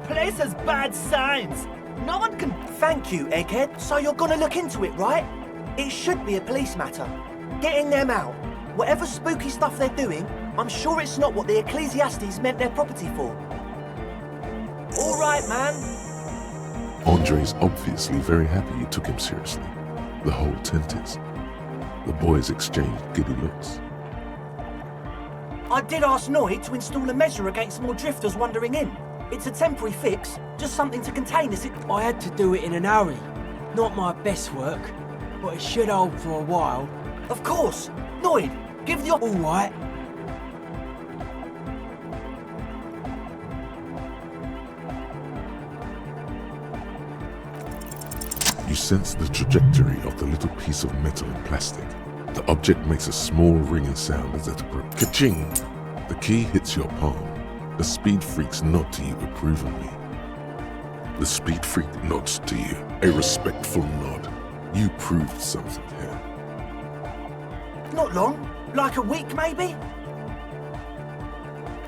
Place has bad signs. No one can... Thank you, Egghead. So you're gonna look into it, right? It should be a police matter. Getting them out. Whatever spooky stuff they're doing, I'm sure it's not what the Ecclesiastes meant their property for. All right, man. Andre's obviously very happy you took him seriously. The whole tent is. The boys exchanged giddy looks. I did ask Noy to install a measure against more drifters wandering in. It's a temporary fix, just something to contain this. I had to do it in an hurry. Not my best work, but it should hold for a while. Of course. Noid, give the... All right. You sense the trajectory of the little piece of metal and plastic. The object makes a small ringing sound as it approaches. Ka-ching! The key hits your palm. The speed freaks nod to you approvingly. The speed freak nods to you, a respectful nod. You proved something here. Not long, like a week maybe?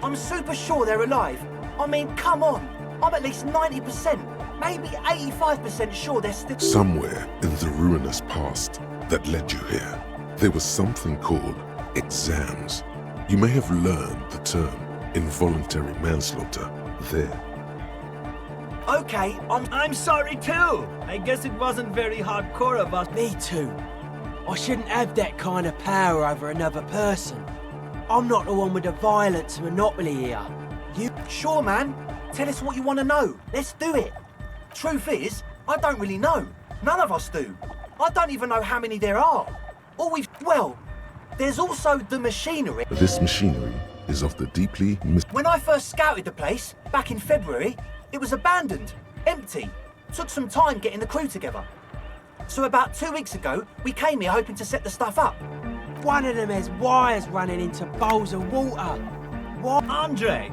I'm super sure they're alive. I mean, come on. I'm at least 90%, maybe 85% sure they're still... Somewhere in the ruinous past that led you here, there was something called exams. You may have learned the term involuntary manslaughter there. Okay, I'm sorry too. I guess it wasn't very hardcore of us. Me too. I shouldn't have that kind of power over another person. I'm not the one with the violence monopoly here. You... Sure, man. Tell us what you want to know. Let's do it. Truth is, I don't really know. None of us do. I don't even know how many there are. Well, there's also the machinery. This machinery is of the deeply When I first scouted the place, back in February, it was abandoned, empty. Took some time getting the crew together. So about 2 weeks ago, we came here hoping to set the stuff up. One of them has wires running into bowls of water. What? Andre,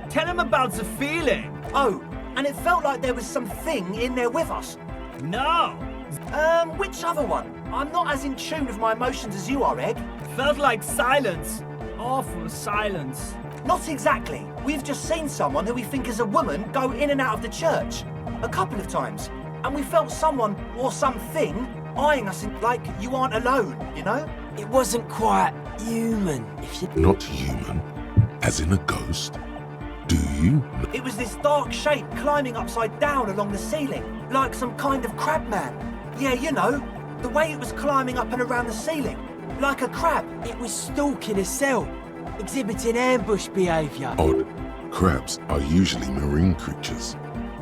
tell him about the feeling. Oh, and it felt like there was something in there with us. No. Which other one? I'm not as in tune with my emotions as you are, Egg. Felt like silence. Awful silence. Not exactly. We've just seen someone who we think is a woman go in and out of the church. A couple of times. And we felt someone or something eyeing us like you aren't alone, you know? It wasn't quite human, if you... Not human, as in a ghost? Do you? It was this dark shape climbing upside down along the ceiling, like some kind of crab man. Yeah, you know, the way it was climbing up and around the ceiling, like a crab. It was stalking a cell, exhibiting ambush behaviour. Odd. Crabs are usually marine creatures,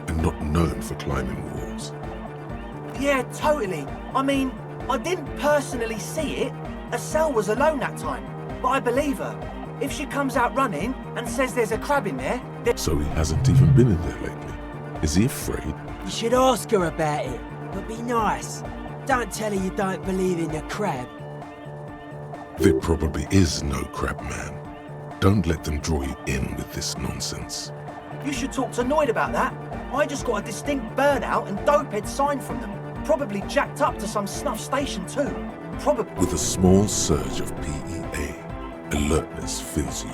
and not known for climbing walls. Yeah, totally. I mean, I didn't personally see it. Estelle was alone that time, but I believe her. If she comes out running and says there's a crab in there... So he hasn't even been in there lately. Is he afraid? You should ask her about it, but be nice. Don't tell her you don't believe in the crab. There probably is no crab man. Don't let them draw you in with this nonsense. You should talk to Noid about that. I just got a distinct burnout and dopehead sign from them. Probably jacked up to some snuff station too. Probably. With a small surge of PEA, alertness fills you.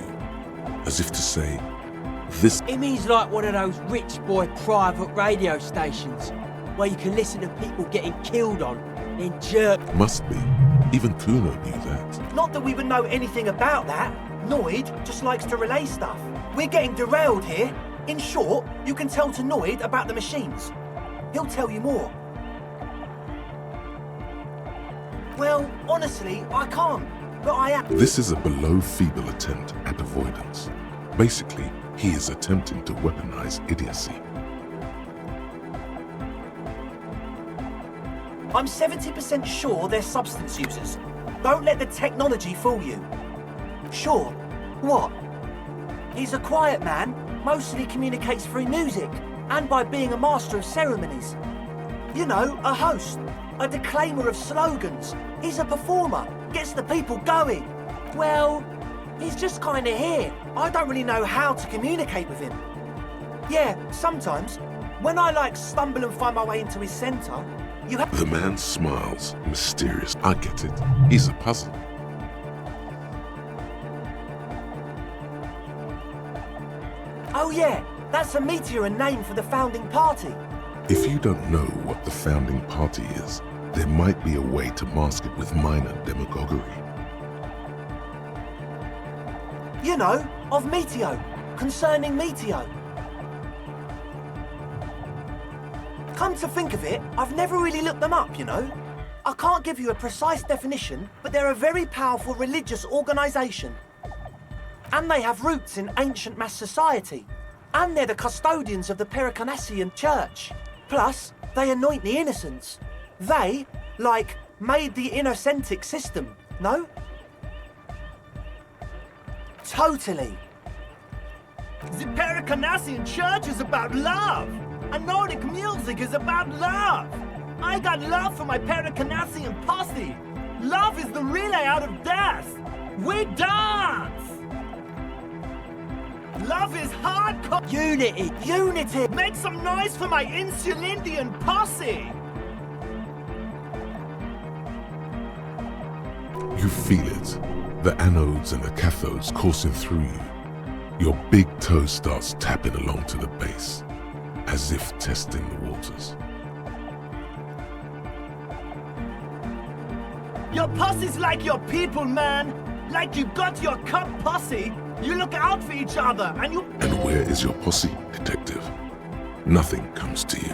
As if to say, this... It means like one of those rich boy private radio stations, where you can listen to people getting killed on, then jerk... Must be. Even Kuno knew that. Not that we would know anything about that. Noid just likes to relay stuff. We're getting derailed here. In short, you can tell to Noid about the machines. He'll tell you more. Well, honestly, I can't, but I am... This is a below-feeble attempt at avoidance. Basically, he is attempting to weaponize idiocy. I'm 70% sure they're substance users. Don't let the technology fool you. Sure. What? He's a quiet man, mostly communicates through music, and by being a master of ceremonies. You know, a host, a declaimer of slogans. He's a performer, gets the people going. Well, he's just kinda here. I don't really know how to communicate with him. Yeah, sometimes, when I stumble and find my way into his center, you have... The man smiles, mysterious. I get it. He's a puzzle. Oh yeah, that's a meteor and name for the founding party. If you don't know what the founding party is, there might be a way to mask it with minor demagoguery. You know, of Meteo, concerning Meteo. Come to think of it, I've never really looked them up, you know. I can't give you a precise definition, but they're a very powerful religious organisation. And they have roots in ancient mass society. And they're the custodians of the Pericarnassian Church. Plus, they anoint the innocents. They, made the innocentic system, no? Totally. The Pericarnassian Church is about love. And Nordic music is about love. I got love for my Pericarnassian posse. Love is the relay out of death. We dance. Love is hardcore. Unity. Unity. Make some noise for my Insulindian posse. You feel it. The anodes and the cathodes coursing through you. Your big toe starts tapping along to the base, as if testing the waters. Your posse's like your people, man. Like you got your cup posse. You look out for each other, and you... And where is your posse, detective? Nothing comes to you.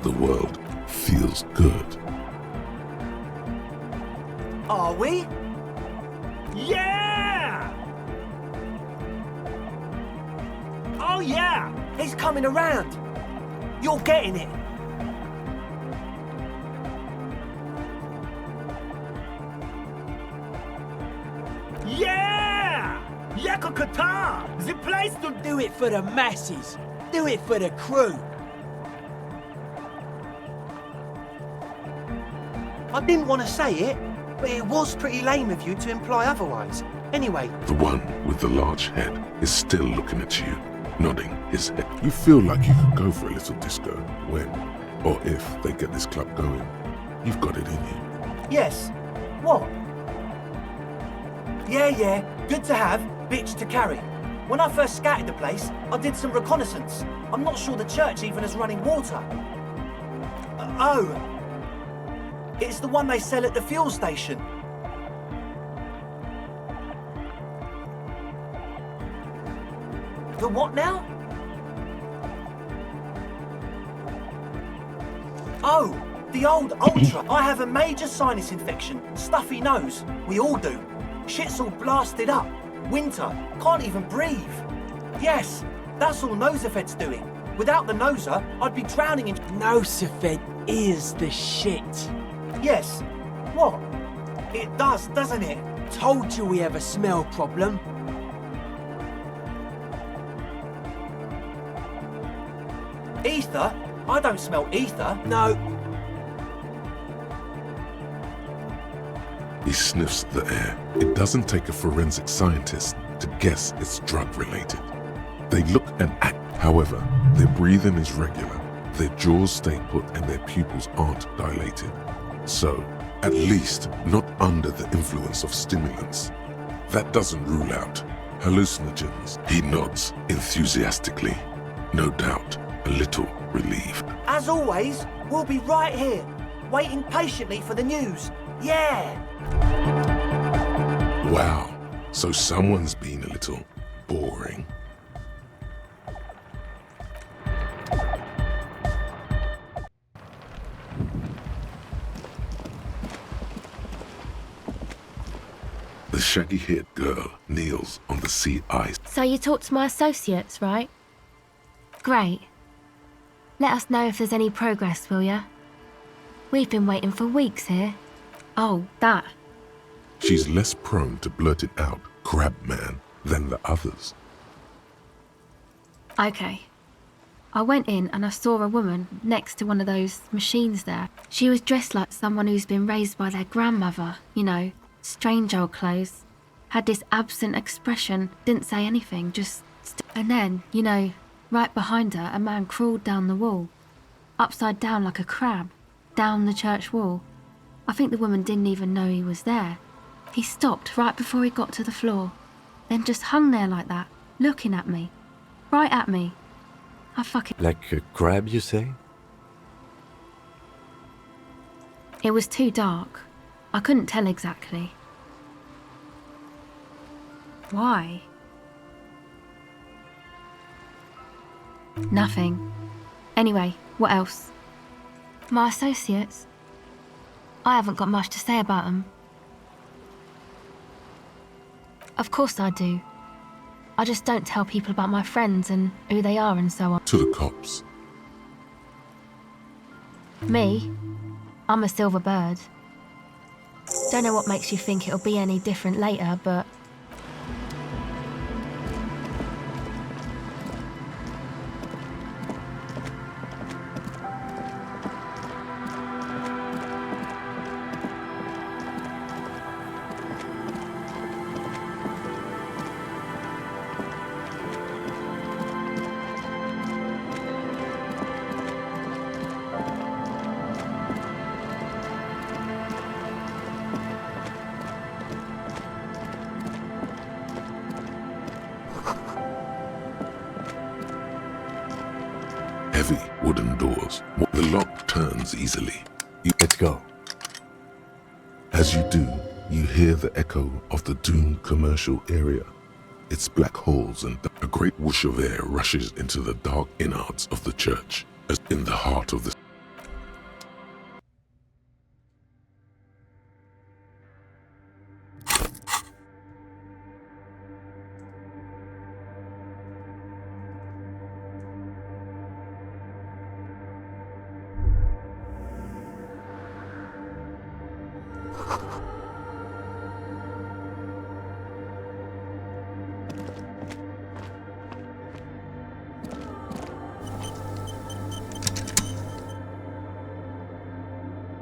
The world feels good. Are we? Yeah! Oh, yeah! He's coming around. You're getting it. Yeah! Yakokata! The place to do it for the masses. Do it for the crew. I didn't want to say it, but it was pretty lame of you to imply otherwise. Anyway. The one with the large head is still looking at you, nodding his head. You feel like you could go for a little disco when, or if, they get this club going. You've got it in you. Yes. What? Yeah, good to have, bitch to carry. When I first scouted the place, I did some reconnaissance. I'm not sure the church even has running water. Oh. It's the one they sell at the fuel station. The what now? Oh, the old Ultra. I have a major sinus infection, stuffy nose. We all do. Shit's all blasted up. Winter, can't even breathe. Yes, that's all Nosafed's doing. Without the Noser, I'd be drowning in... Nosafed is the shit. Yes. What? It does, doesn't it? Told you we have a smell problem. Ether? I don't smell ether. No. He sniffs the air. It doesn't take a forensic scientist to guess it's drug-related. They look and act. However, their breathing is regular, their jaws stay put, and their pupils aren't dilated. So, at least not under the influence of stimulants. That doesn't rule out hallucinogens. He nods enthusiastically, no doubt a little relieved. As always, we'll be right here, waiting patiently for the news. Yeah! Wow, so someone's been a little boring. The shaggy-haired girl kneels on the sea ice. So you talked to my associates, right? Great. Let us know if there's any progress, will ya? We've been waiting for weeks here. Oh, that. She's less prone to blurt it out, crab man, than the others. Okay. I went in and I saw a woman next to one of those machines there. She was dressed like someone who's been raised by their grandmother, you know, strange old clothes. Had this absent expression, didn't say anything, just... And then, you know, right behind her, a man crawled down the wall. Upside down like a crab, down the church wall. I think the woman didn't even know he was there. He stopped right before he got to the floor, then just hung there like that, looking at me. Right at me. I fucking... Like a crab, you say? It was too dark. I couldn't tell exactly. Why? Nothing. Anyway, what else? My associates? I haven't got much to say about them. Of course I do. I just don't tell people about my friends and who they are and so on. To the cops. Me? I'm a silver bird. Don't know what makes you think it'll be any different later, but... Heavy wooden doors. The lock turns easily. Let's go. As you do, you hear the echo of the doomed commercial area. Its black holes and a great whoosh of air rushes into the dark innards of the church, as in the heart of the...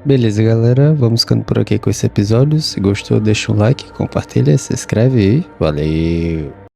Beleza, galera, vamos ficando por aqui com esse episódio. Se gostou, deixa um like, compartilha, se inscreve e valeu!